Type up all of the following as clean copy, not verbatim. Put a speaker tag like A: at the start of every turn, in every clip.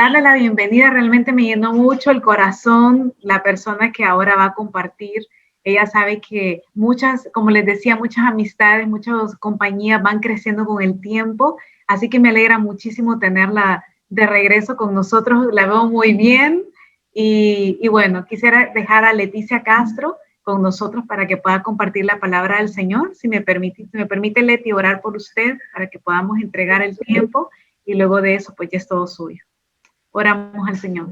A: darle la bienvenida. Realmente me llenó mucho el corazón la persona que ahora va a compartir. Ella sabe que muchas, como les decía, muchas amistades, muchas compañías van creciendo con el tiempo, así que me alegra muchísimo tenerla de regreso con nosotros. La veo muy bien y bueno, quisiera dejar a Leticia Castro con nosotros para que pueda compartir la palabra del Señor. Si me permite Leti, orar por usted para que podamos entregar el tiempo y luego de eso pues ya es todo suyo. Oramos al Señor.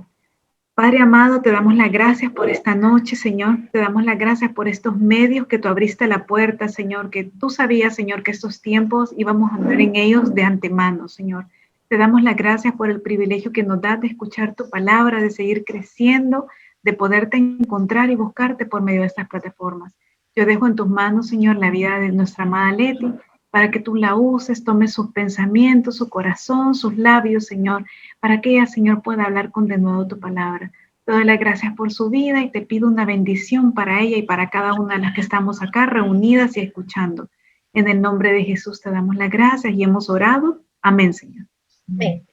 A: Padre amado, te damos las gracias por esta noche, Señor. Te damos las gracias por estos medios que tú abriste la puerta, Señor, que tú sabías, Señor, que estos tiempos íbamos a andar en ellos de antemano, Señor. Te damos las gracias por el privilegio que nos das de escuchar tu palabra, de seguir creciendo, de poderte encontrar y buscarte por medio de estas plataformas. Yo dejo en tus manos, Señor, la vida de nuestra amada Leti, para que tú la uses, tomes sus pensamientos, su corazón, sus labios, Señor, para que ella, Señor, pueda hablar con de nuevo tu palabra. Te doy las gracias por su vida y te pido una bendición para ella y para cada una de las que estamos acá reunidas y escuchando. En el nombre de Jesús te damos las gracias y hemos orado. Amén, Señor.
B: Amén.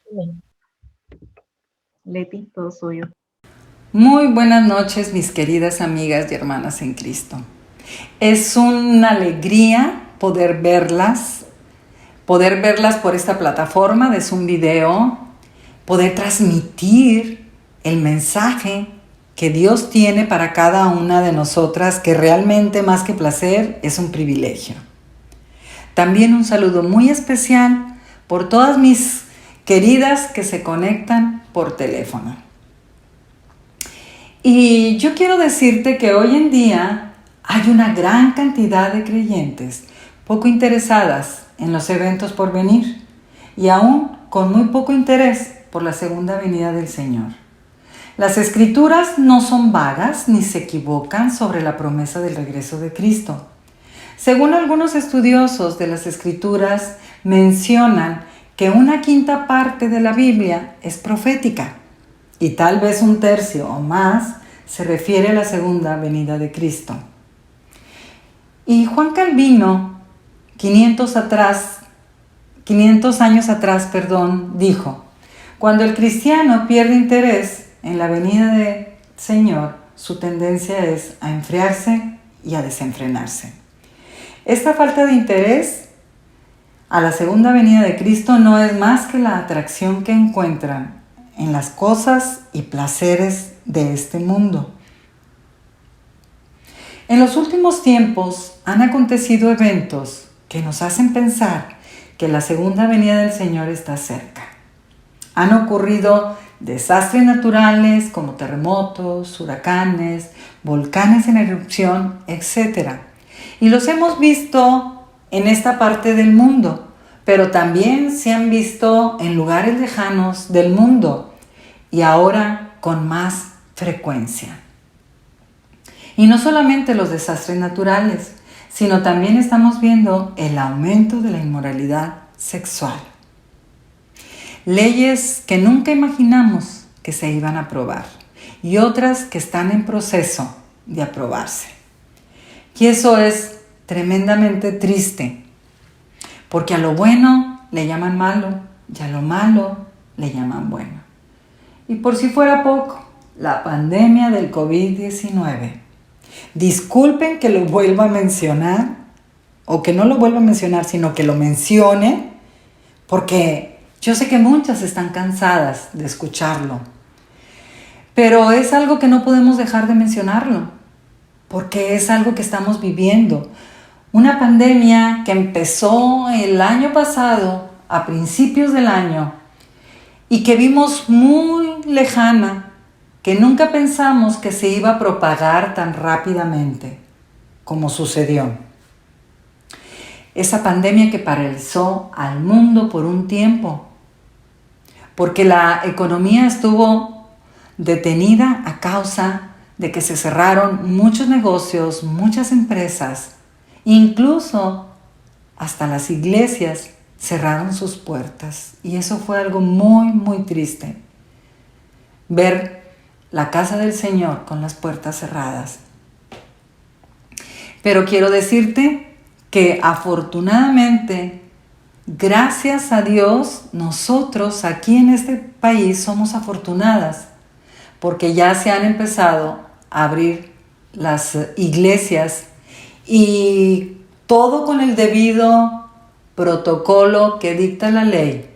A: Leti, todo suyo.
C: Muy buenas noches, mis queridas amigas y hermanas en Cristo. Es una alegría poder verlas por esta plataforma de Zoom Video, poder transmitir el mensaje que Dios tiene para cada una de nosotras, que realmente más que placer es un privilegio. También un saludo muy especial por todas mis queridas que se conectan por teléfono. Y yo quiero decirte que hoy en día hay una gran cantidad de creyentes poco interesadas en los eventos por venir y aún con muy poco interés por la segunda venida del Señor. Las Escrituras no son vagas ni se equivocan sobre la promesa del regreso de Cristo. Según algunos estudiosos de las Escrituras, mencionan que una quinta parte de la Biblia es profética y tal vez un tercio o más se refiere a la segunda venida de Cristo. Y Juan Calvino, 500 años atrás, dijo: cuando el cristiano pierde interés en la venida del Señor, su tendencia es a enfriarse y a desenfrenarse. Esta falta de interés a la segunda venida de Cristo no es más que la atracción que encuentran en las cosas y placeres de este mundo. En los últimos tiempos han acontecido eventos que nos hacen pensar que la segunda venida del Señor está cerca. Han ocurrido desastres naturales como terremotos, huracanes, volcanes en erupción, etc. Y los hemos visto en esta parte del mundo, pero también se han visto en lugares lejanos del mundo y ahora con más frecuencia. Y no solamente los desastres naturales, sino también estamos viendo el aumento de la inmoralidad sexual. Leyes que nunca imaginamos que se iban a aprobar y otras que están en proceso de aprobarse. Y eso es tremendamente triste, porque a lo bueno le llaman malo y a lo malo le llaman bueno. Y por si fuera poco, la pandemia del COVID-19. Disculpen que lo vuelva a mencionar, o que no lo vuelva a mencionar, sino que lo mencione, porque yo sé que muchas están cansadas de escucharlo. Pero es algo que no podemos dejar de mencionarlo, porque es algo que estamos viviendo. Una pandemia que empezó el año pasado, a principios del año, y que vimos muy lejana, que nunca pensamos que se iba a propagar tan rápidamente como sucedió. Esa pandemia que paralizó al mundo por un tiempo, porque la economía estuvo detenida a causa de que se cerraron muchos negocios, muchas empresas, incluso hasta las iglesias cerraron sus puertas. Y eso fue algo muy, muy triste. Ver la casa del Señor con las puertas cerradas. Pero quiero decirte que afortunadamente Gracias a Dios, nosotros aquí en este país somos afortunadas porque ya se han empezado a abrir las iglesias y todo con el debido protocolo que dicta la ley.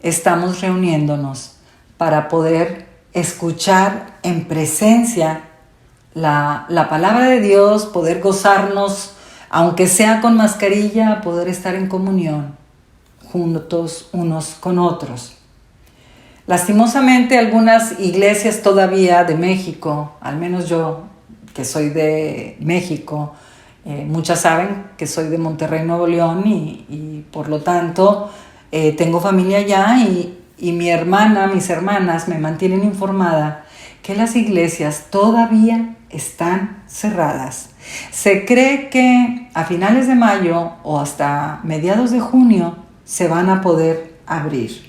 C: Estamos reuniéndonos para poder escuchar en presencia la palabra de Dios, poder gozarnos, aunque sea con mascarilla, poder estar en comunión juntos unos con otros. Lastimosamente, algunas iglesias todavía de México, al menos yo que soy de México, muchas saben que soy de Monterrey, Nuevo León y por lo tanto tengo familia allá y mis hermanas me mantienen informada que las iglesias todavía están cerradas. Se cree que a finales de mayo o hasta mediados de junio se van a poder abrir.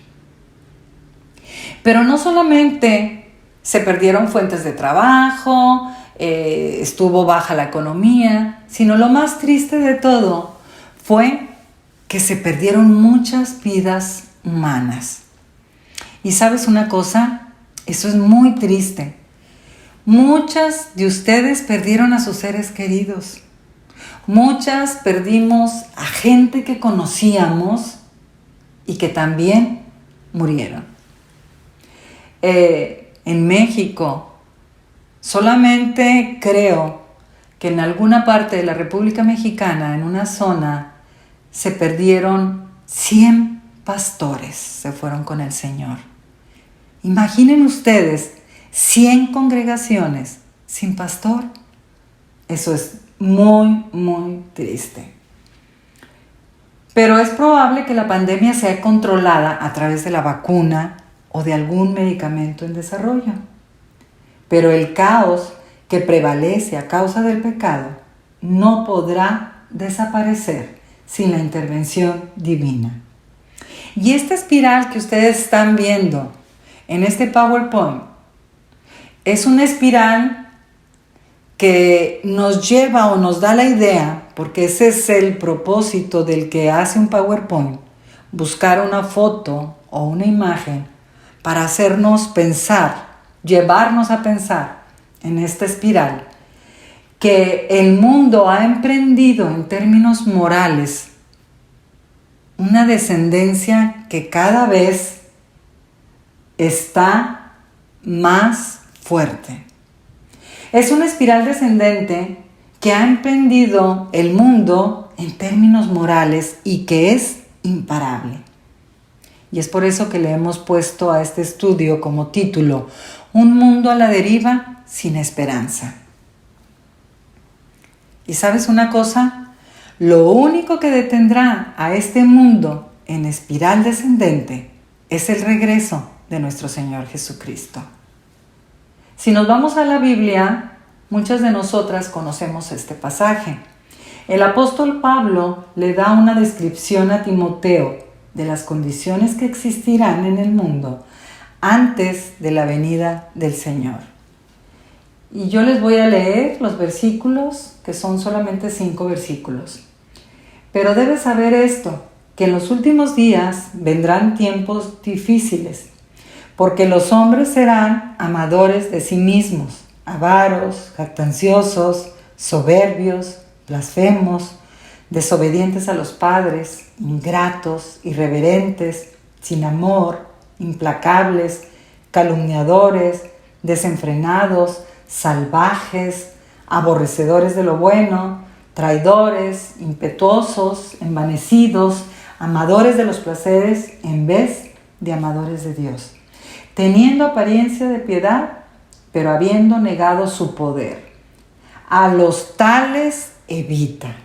C: Pero no solamente se perdieron fuentes de trabajo, estuvo baja la economía, sino lo más triste de todo fue que se perdieron muchas vidas humanas. Y ¿sabes una cosa? Eso es muy triste. Muchas de ustedes perdieron a sus seres queridos. Muchas perdimos a gente que conocíamos y que también murieron. En México, solamente creo que en alguna parte de la República Mexicana, en una zona, se perdieron 100 pastores, se fueron con el Señor. Imaginen ustedes 100 congregaciones sin pastor. Eso es muy, muy triste. Pero es probable que la pandemia sea controlada a través de la vacuna o de algún medicamento en desarrollo. Pero el caos que prevalece a causa del pecado no podrá desaparecer sin la intervención divina. Y esta espiral que ustedes están viendo en este PowerPoint es una espiral que nos lleva o nos da la idea, porque ese es el propósito del que hace un PowerPoint, buscar una foto o una imagen para hacernos pensar, llevarnos a pensar en esta espiral, que el mundo ha emprendido en términos morales una descendencia que cada vez está más fuerte. Es una espiral descendente que ha emprendido el mundo en términos morales y que es imparable. Y es por eso que le hemos puesto a este estudio como título, Un mundo a la deriva sin esperanza. ¿Y sabes una cosa? Lo único que detendrá a este mundo en espiral descendente es el regreso de nuestro Señor Jesucristo. Si nos vamos a la Biblia, muchas de nosotras conocemos este pasaje. El apóstol Pablo le da una descripción a Timoteo de las condiciones que existirán en el mundo antes de la venida del Señor. Y yo les voy a leer los versículos, que son solamente 5 versículos. Pero debes saber esto, que en los últimos días vendrán tiempos difíciles, porque los hombres serán amadores de sí mismos, avaros, jactanciosos, soberbios, blasfemos, desobedientes a los padres, ingratos, irreverentes, sin amor, implacables, calumniadores, desenfrenados, salvajes, aborrecedores de lo bueno, traidores, impetuosos, envanecidos, amadores de los placeres en vez de amadores de Dios, teniendo apariencia de piedad, pero habiendo negado su poder. A los tales evita.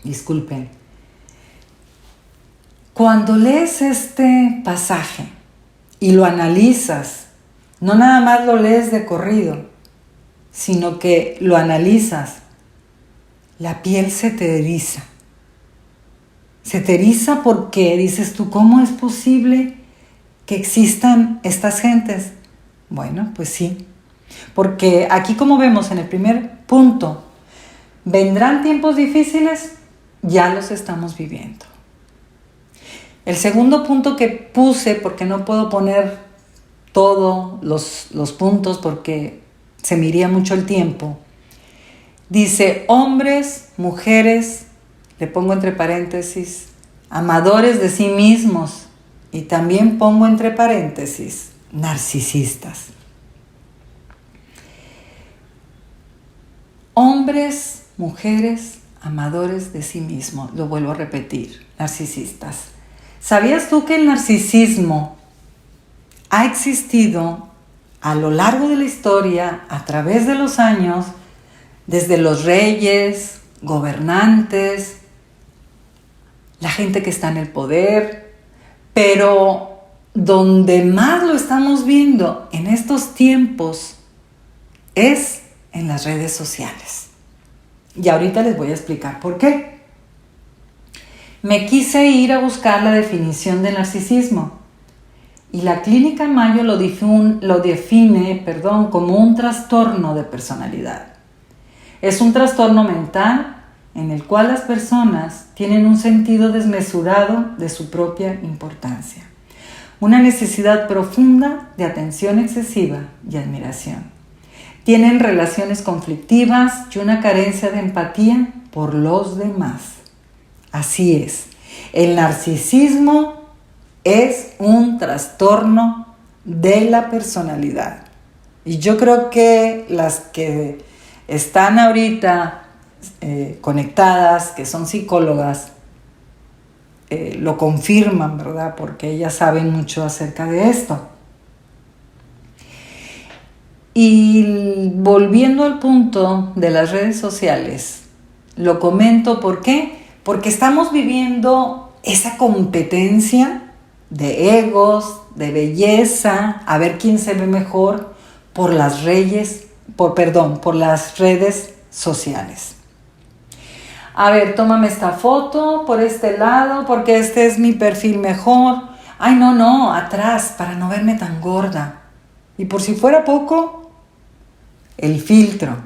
C: Disculpen. Cuando lees este pasaje y lo analizas, no nada más lo lees de corrido, sino que lo analizas, la piel se te eriza. Se te eriza porque dices tú, ¿cómo es posible que existan estas gentes? Bueno, pues sí, porque aquí como vemos en el primer punto, ¿vendrán tiempos difíciles? ya los estamos viviendo. El segundo punto que puse, porque no puedo poner todos los puntos porque se me iría mucho el tiempo, dice hombres, mujeres, le pongo entre paréntesis, amadores de sí mismos, y también pongo entre paréntesis, narcisistas. Hombres, mujeres, amadores de sí mismos, lo vuelvo a repetir, narcisistas. ¿Sabías tú que el narcisismo ha existido a lo largo de la historia, a través de los años, desde los reyes, gobernantes, la gente que está en el poder, pero donde más lo estamos viendo en estos tiempos es en las redes sociales? Y ahorita les voy a explicar por qué. Me quise ir a buscar la definición de narcisismo y la Clínica Mayo lo define como un trastorno de personalidad. Es un trastorno mental en el cual las personas tienen un sentido desmesurado de su propia importancia, una necesidad profunda de atención excesiva y admiración. Tienen relaciones conflictivas y una carencia de empatía por los demás. Así es, el narcisismo es un trastorno de la personalidad. Y yo creo que las que están ahorita conectadas, que son psicólogas, lo confirman, ¿verdad? Porque ellas saben mucho acerca de esto. Y volviendo al punto de las redes sociales, lo comento, ¿por qué? Porque estamos viviendo esa competencia de egos, de belleza, a ver quién se ve mejor por las redes sociales. A ver, tómame esta foto por este lado, porque este es mi perfil mejor. Ay, no, atrás, para no verme tan gorda. Y por si fuera poco, el filtro,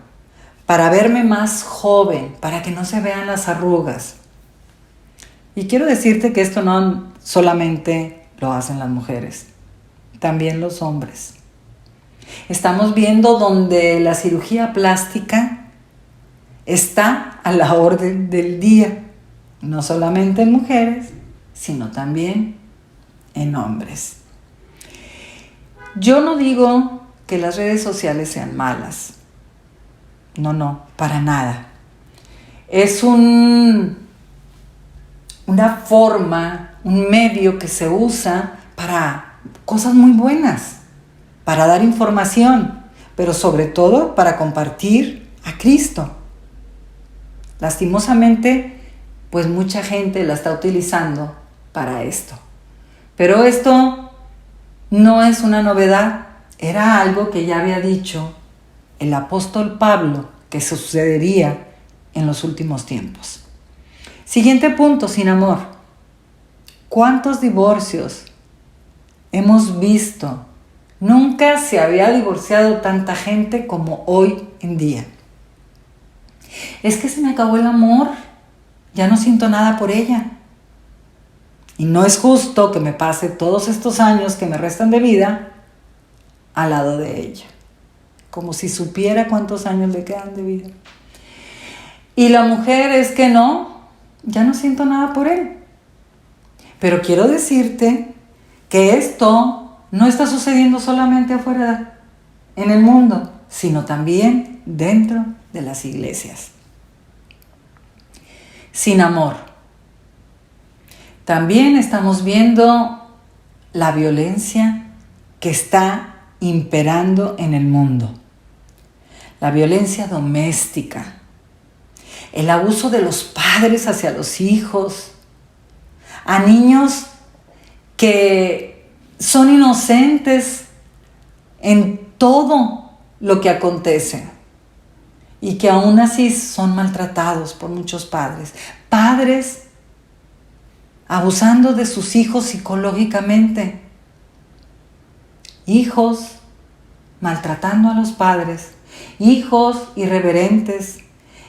C: para verme más joven, para que no se vean las arrugas. Y quiero decirte que esto no solamente lo hacen las mujeres, también los hombres. Estamos viendo donde la cirugía plástica está a la orden del día, no solamente en mujeres, sino también en hombres. Yo no digo que las redes sociales sean malas. No, para nada. Es una forma, un medio que se usa para cosas muy buenas, para dar información, pero sobre todo para compartir a Cristo. Lastimosamente, pues mucha gente la está utilizando para esto. Pero esto no es una novedad, era algo que ya había dicho el apóstol Pablo que sucedería en los últimos tiempos. Siguiente punto, sin amor. ¿Cuántos divorcios hemos visto? Nunca se había divorciado tanta gente como hoy en día. Es que se me acabó el amor, ya no siento nada por ella. Y no es justo que me pase todos estos años que me restan de vida al lado de ella, como si supiera cuántos años le quedan de vida. Y la mujer es que no, ya no siento nada por él. Pero quiero decirte que esto no está sucediendo solamente afuera en el mundo, sino también dentro de las iglesias. Sin amor. También estamos viendo la violencia que está imperando en el mundo. La violencia doméstica, el abuso de los padres hacia los hijos, a niños que son inocentes en todo lo que acontece y que aún así son maltratados por muchos padres. Padres abusando de sus hijos psicológicamente. Hijos maltratando a los padres. Hijos irreverentes.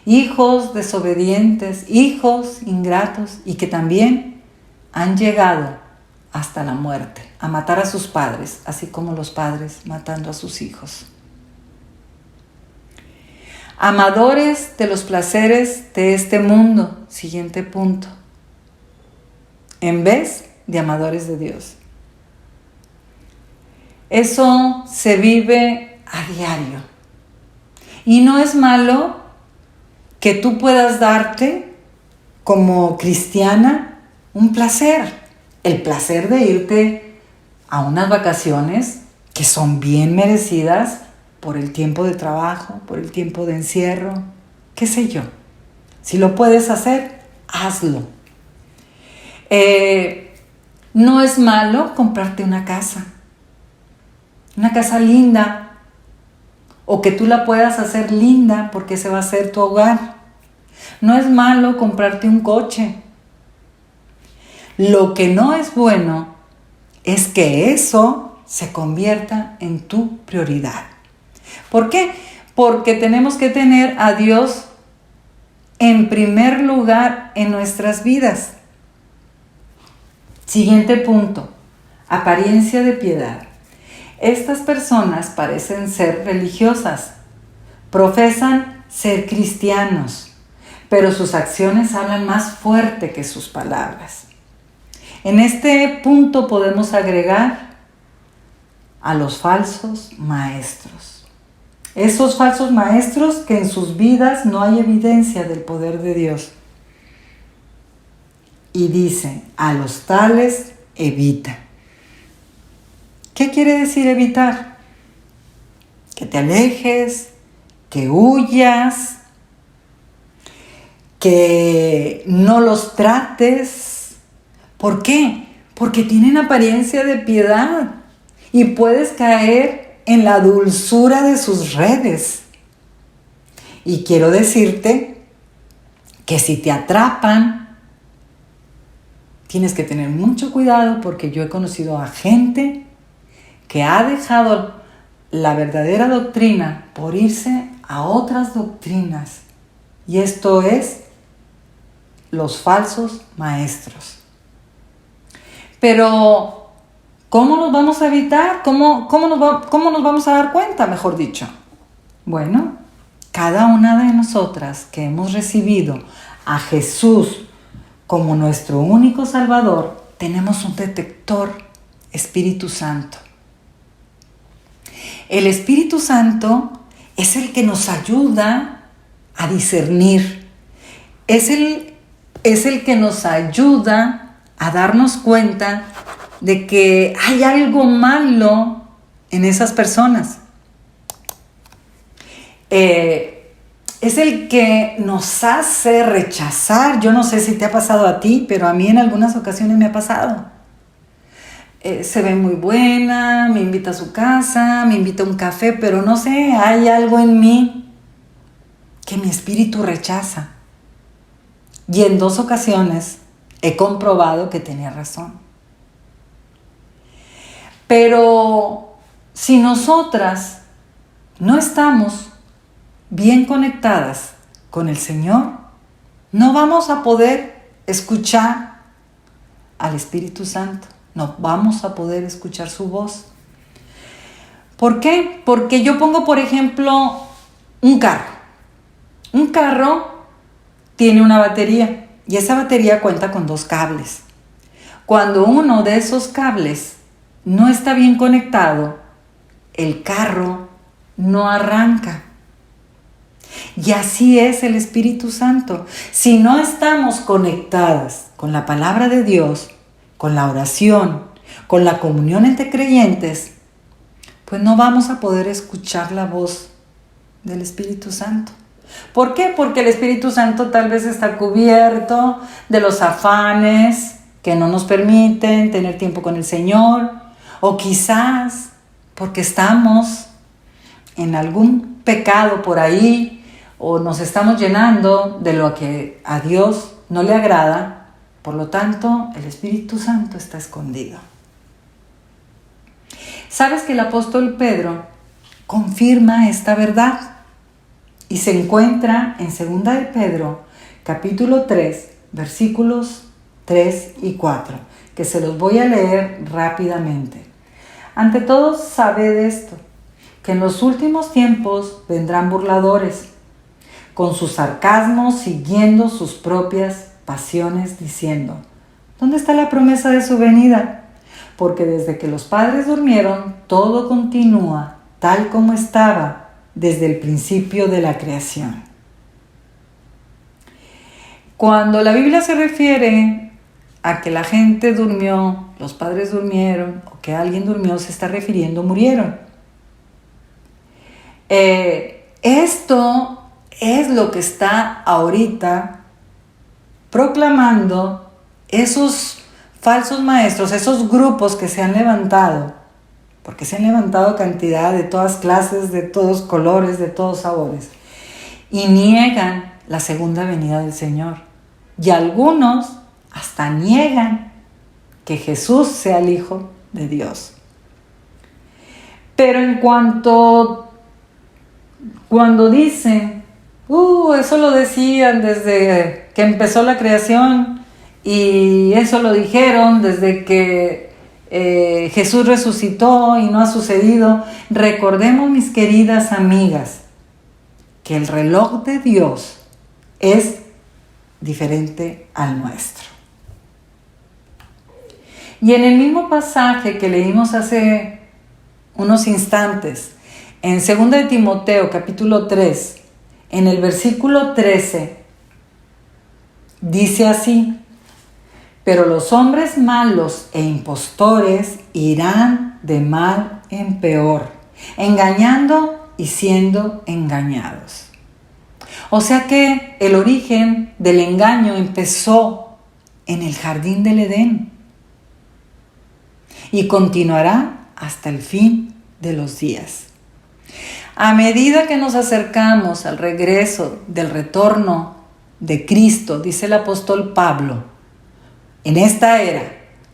C: hijos desobedientes, hijos ingratos y que también han llegado hasta la muerte, a matar a sus padres, así como los padres matando a sus hijos. Amadores de los placeres de este mundo, siguiente punto, en vez de amadores de Dios. Eso se vive a diario. Y no es malo que tú puedas darte como cristiana un placer. El placer de irte a unas vacaciones que son bien merecidas por el tiempo de trabajo, por el tiempo de encierro, qué sé yo. Si lo puedes hacer, hazlo. No es malo comprarte una casa linda, o que tú la puedas hacer linda porque ese va a ser tu hogar. No es malo comprarte un coche. Lo que no es bueno es que eso se convierta en tu prioridad. ¿Por qué? Porque tenemos que tener a Dios en primer lugar en nuestras vidas. Siguiente punto, apariencia de piedad. Estas personas parecen ser religiosas, profesan ser cristianos, pero sus acciones hablan más fuerte que sus palabras. En este punto podemos agregar a los falsos maestros. Esos falsos maestros que en sus vidas no hay evidencia del poder de Dios. Y dicen, a los tales evita. ¿Qué quiere decir evitar? Que te alejes, que huyas, que no los trates. ¿Por qué? Porque tienen apariencia de piedad y puedes caer en la dulzura de sus redes. Y quiero decirte que si te atrapan, tienes que tener mucho cuidado, porque yo he conocido a gente que ha dejado la verdadera doctrina por irse a otras doctrinas. Y esto es los falsos maestros. Pero, ¿cómo nos vamos a evitar? ¿Cómo nos vamos a dar cuenta, mejor dicho? Bueno, cada una de nosotras que hemos recibido a Jesús como nuestro único Salvador, tenemos un detector, Espíritu Santo. El Espíritu Santo es el que nos ayuda a discernir. Es el que nos ayuda a darnos cuenta de que hay algo malo en esas personas. Es el que nos hace rechazar. Yo no sé si te ha pasado a ti, pero a mí en algunas ocasiones me ha pasado. Se ve muy buena, me invita a su casa, me invita a un café, pero no sé, hay algo en mí que mi espíritu rechaza. Y en 2 ocasiones he comprobado que tenía razón. Pero si nosotras no estamos bien conectadas con el Señor, no vamos a poder escuchar al Espíritu Santo. No vamos a poder escuchar su voz. ¿Por qué? Porque yo pongo, por ejemplo, un carro. Un carro tiene una batería y esa batería cuenta con 2 cables. Cuando uno de esos cables no está bien conectado, el carro no arranca. Y así es el Espíritu Santo. Si no estamos conectadas con la palabra de Dios, con la oración, con la comunión entre creyentes, pues no vamos a poder escuchar la voz del Espíritu Santo. ¿Por qué? Porque el Espíritu Santo tal vez está cubierto de los afanes que no nos permiten tener tiempo con el Señor, o quizás porque estamos en algún pecado por ahí, o nos estamos llenando de lo que a Dios no le agrada. Por lo tanto, el Espíritu Santo está escondido. ¿Sabes que el apóstol Pedro confirma esta verdad? y se encuentra en 2 de Pedro, capítulo 3, versículos 3 y 4, que se los voy a leer rápidamente. Ante todo, sabed esto, que en los últimos tiempos vendrán burladores, con sus sarcasmos siguiendo sus propias pasiones, diciendo: ¿dónde está la promesa de su venida? Porque desde que los padres durmieron, todo continúa tal como estaba desde el principio de la creación. Cuando la Biblia se refiere a que la gente durmió, los padres durmieron, o que alguien durmió, se está refiriendo murieron. Esto es lo que está ahorita proclamando esos falsos maestros, esos grupos que se han levantado, porque se han levantado cantidad de todas clases, de todos colores, de todos sabores, y niegan la segunda venida del Señor. Y algunos hasta niegan que Jesús sea el Hijo de Dios. Pero cuando dicen, eso lo decían desde que empezó la creación, y eso lo dijeron desde que Jesús resucitó y no ha sucedido. Recordemos, mis queridas amigas, que el reloj de Dios es diferente al nuestro. Y en el mismo pasaje que leímos hace unos instantes, en 2 de Timoteo capítulo 3, en el versículo 13, dice así: pero los hombres malos e impostores irán de mal en peor, engañando y siendo engañados. O sea que el origen del engaño empezó en el jardín del Edén y continuará hasta el fin de los días. A medida que nos acercamos al regreso del retorno de Cristo, dice el apóstol Pablo, en esta era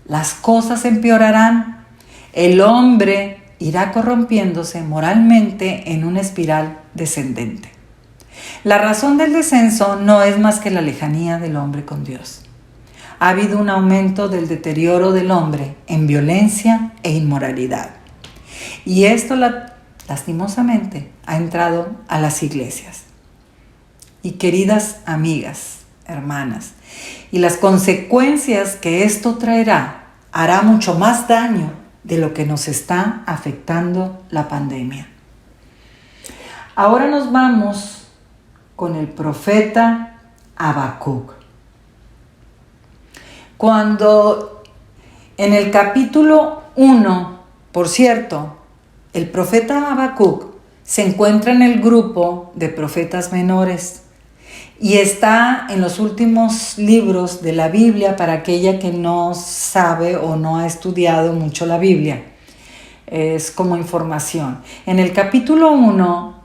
C: las cosas empeorarán, el hombre irá corrompiéndose moralmente en una espiral descendente. La razón del descenso no es más que la lejanía del hombre con Dios. Ha habido un aumento del deterioro del hombre en violencia e inmoralidad. Y esto lastimosamente ha entrado a las iglesias. Y queridas amigas, hermanas, y las consecuencias que esto traerá hará mucho más daño de lo que nos está afectando la pandemia. Ahora nos vamos con el profeta Habacuc. Cuando en el capítulo 1, por cierto, el profeta Habacuc se encuentra en el grupo de profetas menores y está en los últimos libros de la Biblia para aquella que no sabe o no ha estudiado mucho la Biblia. Es como información. En el capítulo 1,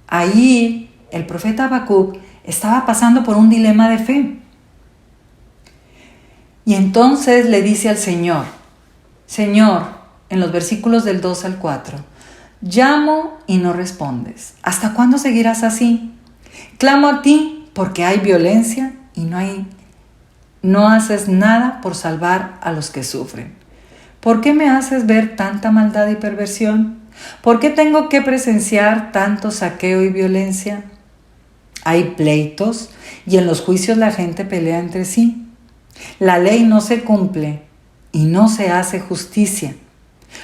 C: ahí el profeta Habacuc estaba pasando por un dilema de fe. Y entonces le dice al Señor, Señor, en los versículos del 2 al 4, llamo y no respondes. ¿Hasta cuándo seguirás así? Clamo a ti porque hay violencia y no haces nada por salvar a los que sufren. ¿Por qué me haces ver tanta maldad y perversión? ¿Por qué tengo que presenciar tanto saqueo y violencia? Hay pleitos y en los juicios la gente pelea entre sí. La ley no se cumple y no se hace justicia.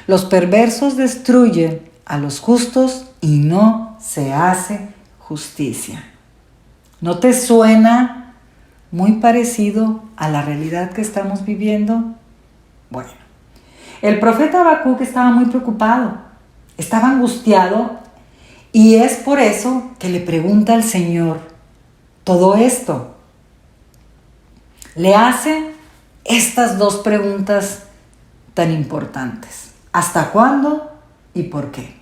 C: Los perversos destruyen a los justos y no se hace justicia. ¿No te suena muy parecido a la realidad que estamos viviendo? Bueno, el profeta Habacuc estaba muy preocupado, estaba angustiado y es por eso que le pregunta al Señor todo esto. Le hace estas dos preguntas tan importantes. ¿Hasta cuándo y por qué?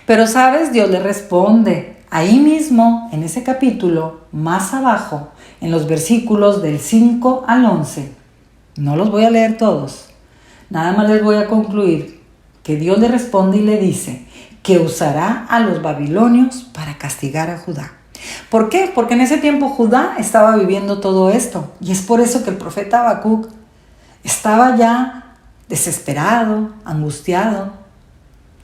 C: Pero sabes, Dios le responde ahí mismo, en ese capítulo, más abajo, en los versículos del 5 al 11. No los voy a leer todos, nada más les voy a concluir que Dios le responde y le dice: que usará a los babilonios para castigar a Judá. ¿Por qué? Porque en ese tiempo Judá estaba viviendo todo esto. Y es por eso que el profeta Habacuc estaba ya desesperado, angustiado.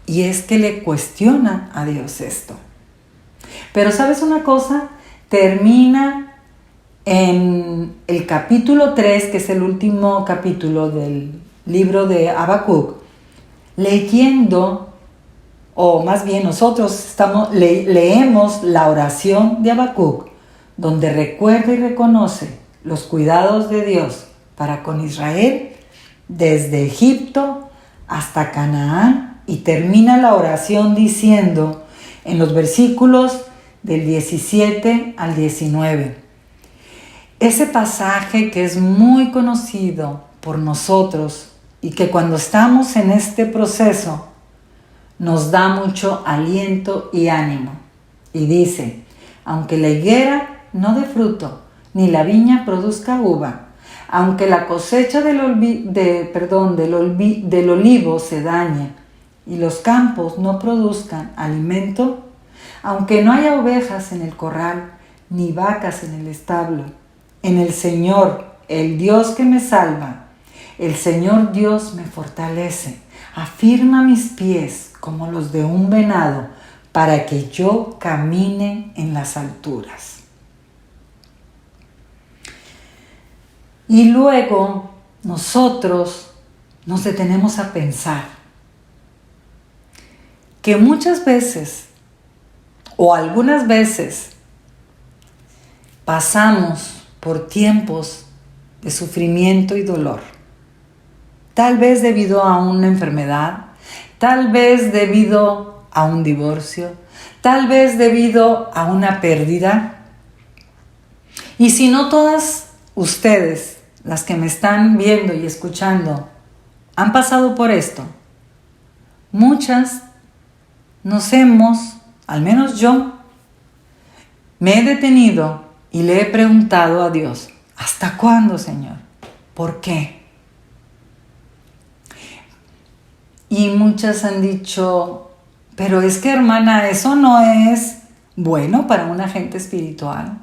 C: Y es que le cuestiona a Dios esto. Pero ¿sabes una cosa? Termina en el capítulo 3, que es el último capítulo del libro de Habacuc, leyendo, o más bien nosotros leemos la oración de Habacuc, donde recuerda y reconoce los cuidados de Dios para con Israel desde Egipto hasta Canaán, y termina la oración diciendo en los versículos del 17 al 19. Ese pasaje que es muy conocido por nosotros y que cuando estamos en este proceso nos da mucho aliento y ánimo. Y dice: aunque la higuera no dé fruto, ni la viña produzca uva, aunque la cosecha del olivo se dañe y los campos no produzcan alimento, aunque no haya ovejas en el corral, ni vacas en el establo, en el Señor, el Dios que me salva, el Señor Dios me fortalece, afirma mis pies como los de un venado, para que yo camine en las alturas. Y luego nosotros nos detenemos a pensar que muchas veces, o algunas veces, pasamos por tiempos de sufrimiento y dolor. Tal vez debido a una enfermedad, tal vez debido a un divorcio, tal vez debido a una pérdida. Y si no todas ustedes, las que me están viendo y escuchando, han pasado por esto, muchas al menos yo, me he detenido y le he preguntado a Dios: ¿hasta cuándo, Señor? ¿Por qué? Y muchas han dicho: pero es que, hermana, eso no es bueno para una gente espiritual.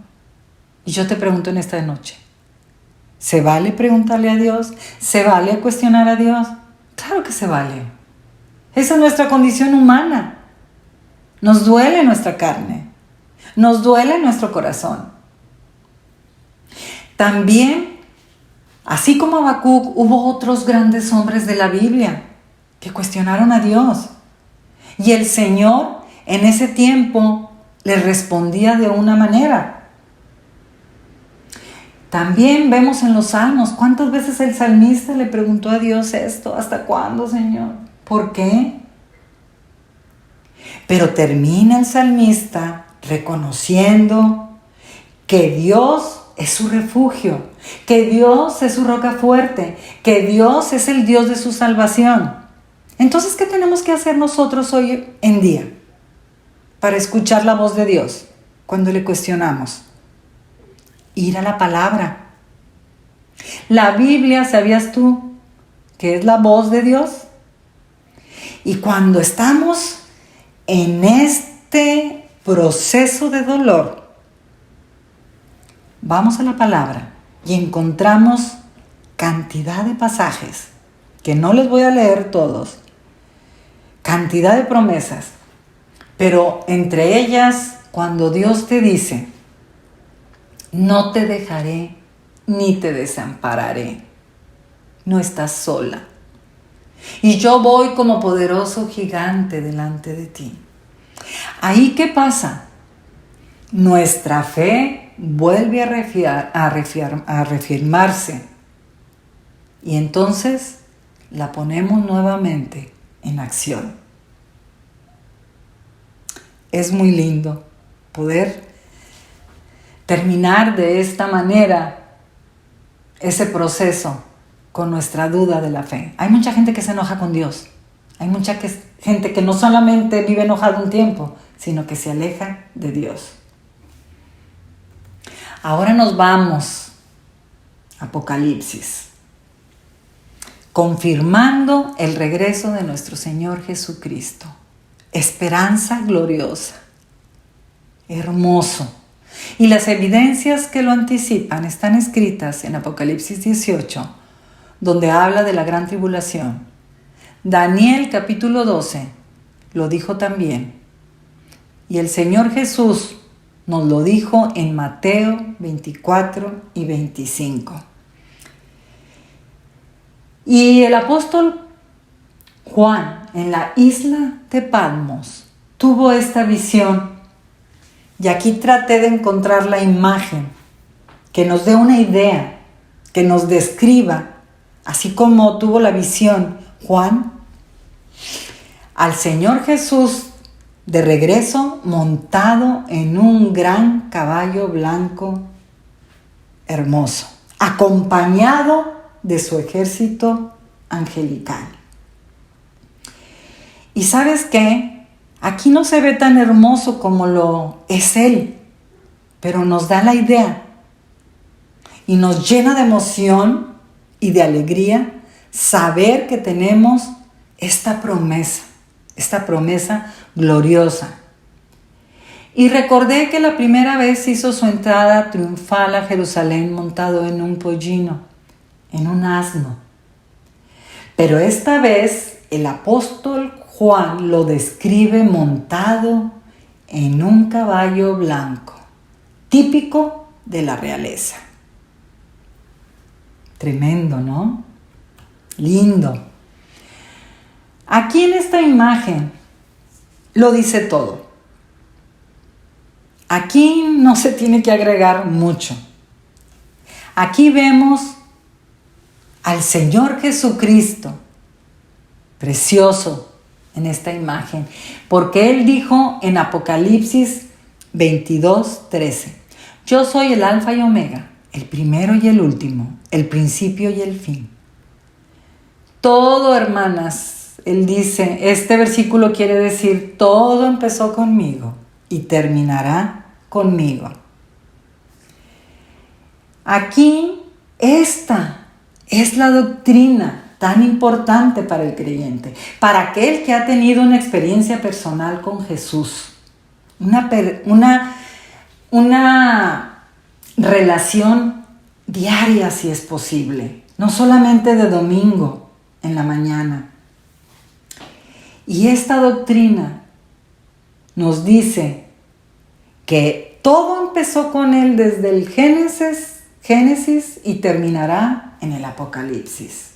C: Y yo te pregunto en esta noche: ¿se vale preguntarle a Dios? ¿Se vale cuestionar a Dios? Claro que se vale. Esa es nuestra condición humana. Nos duele nuestra carne. Nos duele nuestro corazón. También, así como Habacuc, hubo otros grandes hombres de la Biblia que cuestionaron a Dios. Y el Señor en ese tiempo les respondía de una manera. También vemos en los salmos cuántas veces el salmista le preguntó a Dios esto: ¿hasta cuándo, Señor? ¿Por qué? Pero termina el salmista reconociendo que Dios es su refugio, que Dios es su roca fuerte, que Dios es el Dios de su salvación. Entonces, ¿qué tenemos que hacer nosotros hoy en día para escuchar la voz de Dios cuando le cuestionamos? Ir a la palabra. La Biblia, ¿sabías tú que es la voz de Dios? Y cuando estamos en este proceso de dolor, vamos a la palabra y encontramos cantidad de pasajes, que no les voy a leer todos, cantidad de promesas, pero entre ellas, cuando Dios te dice: no te dejaré ni te desampararé, no estás sola, y yo voy como poderoso gigante delante de ti. Ahí, ¿qué pasa? Nuestra fe vuelve a reafirmarse, y entonces la ponemos nuevamente en acción. Es muy lindo poder terminar de esta manera ese proceso con nuestra duda de la fe. Hay mucha gente que se enoja con Dios. Hay mucha gente que no solamente vive enojada un tiempo, sino que se aleja de Dios. Ahora nos vamos a Apocalipsis, confirmando el regreso de nuestro Señor Jesucristo. esperanza gloriosa. Hermoso. Y las evidencias que lo anticipan están escritas en Apocalipsis 18, donde habla de la gran tribulación. Daniel capítulo 12 lo dijo también. Y el Señor Jesús nos lo dijo en Mateo 24 y 25. Y el apóstol Juan en la isla de Patmos tuvo esta visión. Y aquí traté de encontrar la imagen que nos dé una idea, que nos describa, así como tuvo la visión Juan, al Señor Jesús de regreso montado en un gran caballo blanco hermoso, acompañado de su ejército angelical. ¿Y sabes qué? Aquí no se ve tan hermoso como lo es Él, pero nos da la idea y nos llena de emoción y de alegría saber que tenemos esta promesa gloriosa. Y recordé que la primera vez hizo su entrada triunfal a Jerusalén montado en un pollino, en un asno. Pero esta vez el apóstol Juan lo describe montado en un caballo blanco, típico de la realeza. Tremendo, ¿no? Lindo. Aquí en esta imagen lo dice todo. Aquí no se tiene que agregar mucho. Aquí vemos al Señor Jesucristo, precioso en esta imagen, porque Él dijo en Apocalipsis 22:13, yo soy el alfa y omega, el primero y el último, el principio y el fin. Todo, hermanas, Él dice, este versículo quiere decir, todo empezó conmigo y terminará conmigo. Aquí, esta es la doctrina tan importante para el creyente, para aquel que ha tenido una experiencia personal con Jesús, una relación diaria si es posible, no solamente de domingo en la mañana. Y esta doctrina nos dice que todo empezó con Él desde el Génesis y terminará en el Apocalipsis.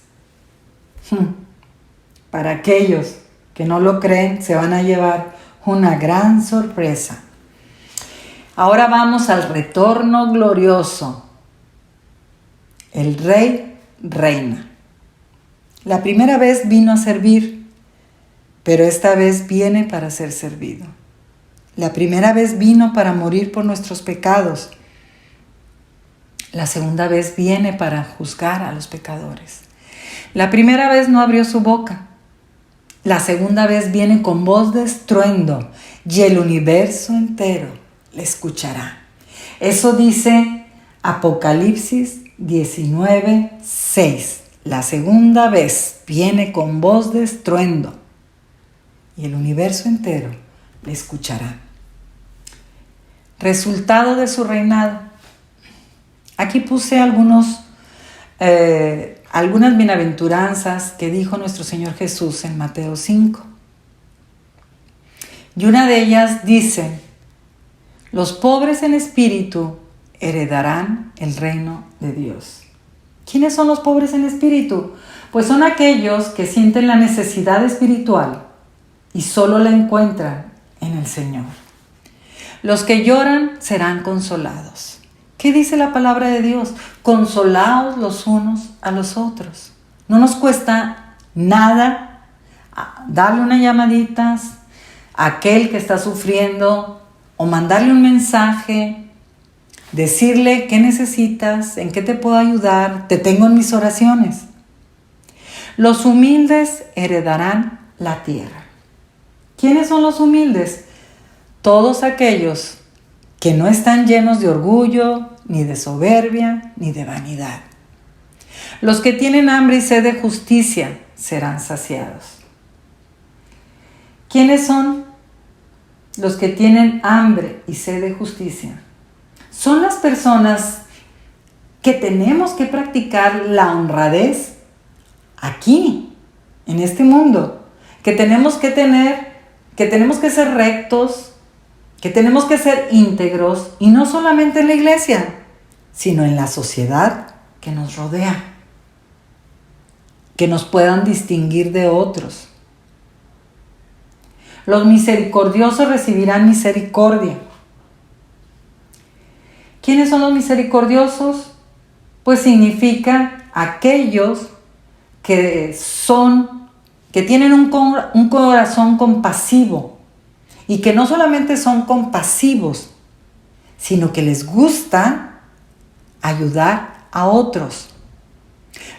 C: Para aquellos que no lo creen, se van a llevar una gran sorpresa. Ahora vamos al retorno glorioso. El Rey reina. La primera vez vino a servir, pero esta vez viene para ser servido. La primera vez vino para morir por nuestros pecados. La segunda vez viene para juzgar a los pecadores. La primera vez no abrió su boca. La segunda vez viene con voz de estruendo y el universo entero le escuchará. Eso dice Apocalipsis 19:6. La segunda vez viene con voz de estruendo y el universo entero le escuchará. Resultado de su reinado. Aquí puse algunas bienaventuranzas que dijo nuestro Señor Jesús en Mateo 5. Y una de ellas dice, los pobres en espíritu heredarán el reino de Dios. ¿Quiénes son los pobres en espíritu? Pues son aquellos que sienten la necesidad espiritual y solo la encuentran en el Señor. Los que lloran serán consolados. ¿Qué dice la palabra de Dios? Consolaos los unos a los otros. No nos cuesta nada darle una llamadita a aquel que está sufriendo o mandarle un mensaje, decirle qué necesitas, en qué te puedo ayudar, te tengo en mis oraciones. Los humildes heredarán la tierra. ¿Quiénes son los humildes? Todos aquellos que no están llenos de orgullo, ni de soberbia, ni de vanidad. Los que tienen hambre y sed de justicia serán saciados. ¿Quiénes son los que tienen hambre y sed de justicia. Son las personas que tenemos que practicar la honradez aquí, en este mundo, que tenemos que ser rectos, que tenemos que ser íntegros, y no solamente en la iglesia, sino en la sociedad que nos rodea, que nos puedan distinguir de otros. Los misericordiosos recibirán misericordia. ¿Quiénes son los misericordiosos? Pues significa aquellos que tienen un corazón compasivo, y que no solamente son compasivos, sino que les gusta ayudar a otros.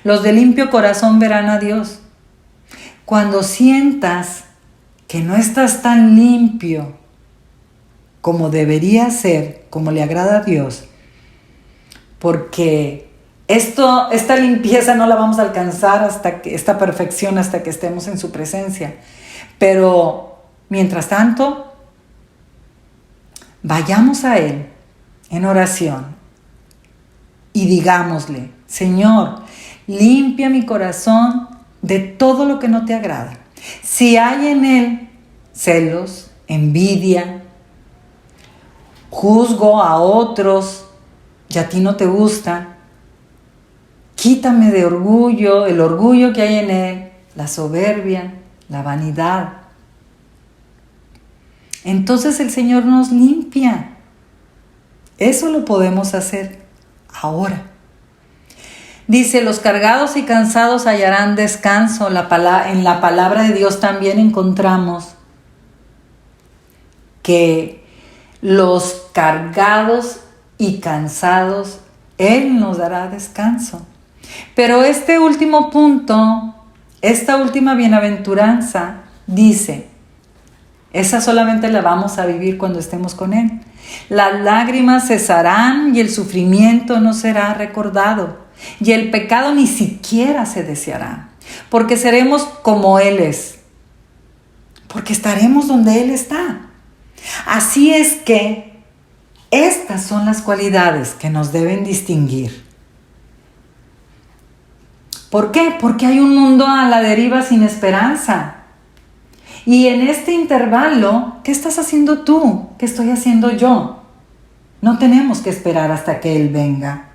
C: Los de limpio corazón verán a Dios. Cuando sientas que no estás tan limpio como debería ser, como le agrada a Dios, porque esta limpieza no la vamos a alcanzar esta perfección hasta que estemos en su presencia. Pero mientras tanto, vayamos a Él en oración y digámosle: Señor, limpia mi corazón de todo lo que no te agrada. Si hay en él celos, envidia, juzgo a otros y a ti no te gusta, quítame de orgullo, el orgullo que hay en él, la soberbia, la vanidad. Entonces el Señor nos limpia. Eso lo podemos hacer ahora. Dice: los cargados y cansados hallarán descanso. En la palabra de Dios también encontramos que los cargados y cansados, Él nos dará descanso. Pero este último punto, esta última bienaventuranza, dice: esa solamente la vamos a vivir cuando estemos con Él. Las lágrimas cesarán y el sufrimiento no será recordado. Y el pecado ni siquiera se deseará, porque seremos como Él es, porque estaremos donde Él está. Así es que estas son las cualidades que nos deben distinguir. ¿Por qué? Porque hay un mundo a la deriva sin esperanza. Y en este intervalo, ¿qué estás haciendo tú? ¿Qué estoy haciendo yo? No tenemos que esperar hasta que Él venga.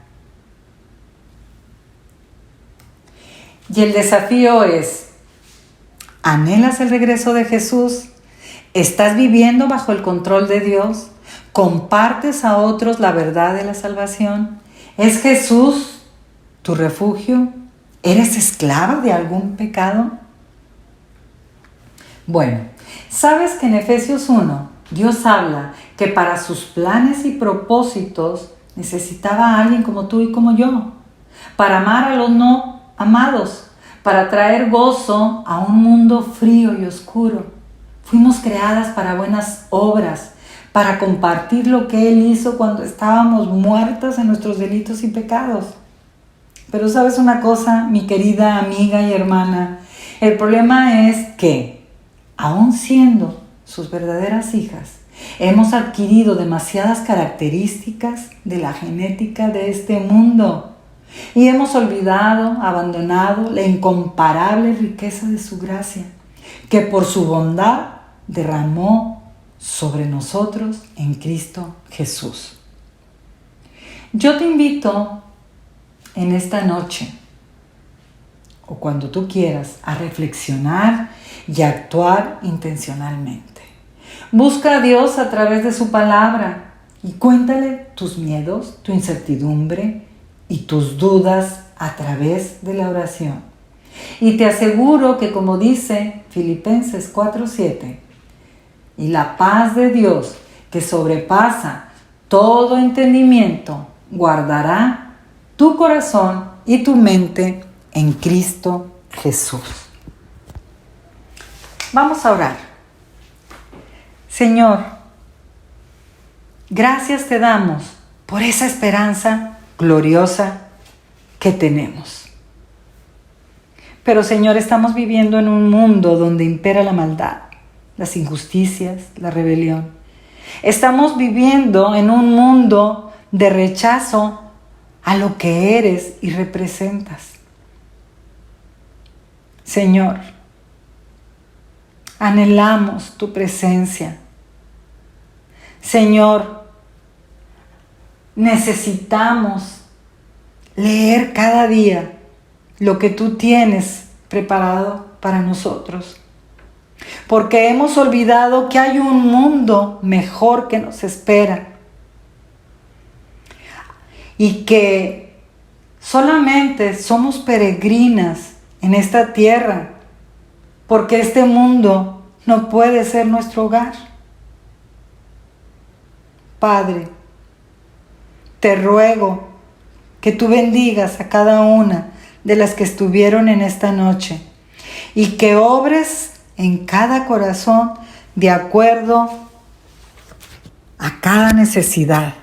C: Y el desafío es: ¿anhelas el regreso de Jesús? ¿Estás viviendo bajo el control de Dios? ¿Compartes a otros la verdad de la salvación? ¿Es Jesús tu refugio? ¿Eres esclava de algún pecado? Bueno, ¿sabes que en Efesios 1 Dios habla que para sus planes y propósitos necesitaba a alguien como tú y como yo, para amar a los no amados, para traer gozo a un mundo frío y oscuro? Fuimos creadas para buenas obras, para compartir lo que Él hizo cuando estábamos muertas en nuestros delitos y pecados. Pero ¿sabes una cosa, mi querida amiga y hermana? El problema es que, aun siendo sus verdaderas hijas, hemos adquirido demasiadas características de la genética de este mundo. Y hemos olvidado, abandonado la incomparable riqueza de su gracia, que por su bondad derramó sobre nosotros en Cristo Jesús. Yo te invito en esta noche, o cuando tú quieras, a reflexionar y a actuar intencionalmente. Busca a Dios a través de su palabra y cuéntale tus miedos, tu incertidumbre y tus dudas a través de la oración. Y te aseguro que, como dice Filipenses 4:7, y la paz de Dios, que sobrepasa todo entendimiento, guardará tu corazón y tu mente en Cristo Jesús. Vamos a orar. Señor, gracias te damos por esa esperanza gloriosa que tenemos. Pero, Señor, estamos viviendo en un mundo donde impera la maldad, las injusticias, la rebelión. Estamos viviendo en un mundo de rechazo a lo que eres y representas. Señor, anhelamos tu presencia. Señor, necesitamos leer cada día lo que tú tienes preparado para nosotros. Porque hemos olvidado que hay un mundo mejor que nos espera. Y que solamente somos peregrinas en esta tierra. Porque este mundo no puede ser nuestro hogar. Padre, te ruego que tú bendigas a cada una de las que estuvieron en esta noche y que obres en cada corazón de acuerdo a cada necesidad.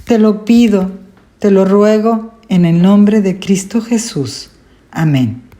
C: Te lo pido, te lo ruego en el nombre de Cristo Jesús. Amén.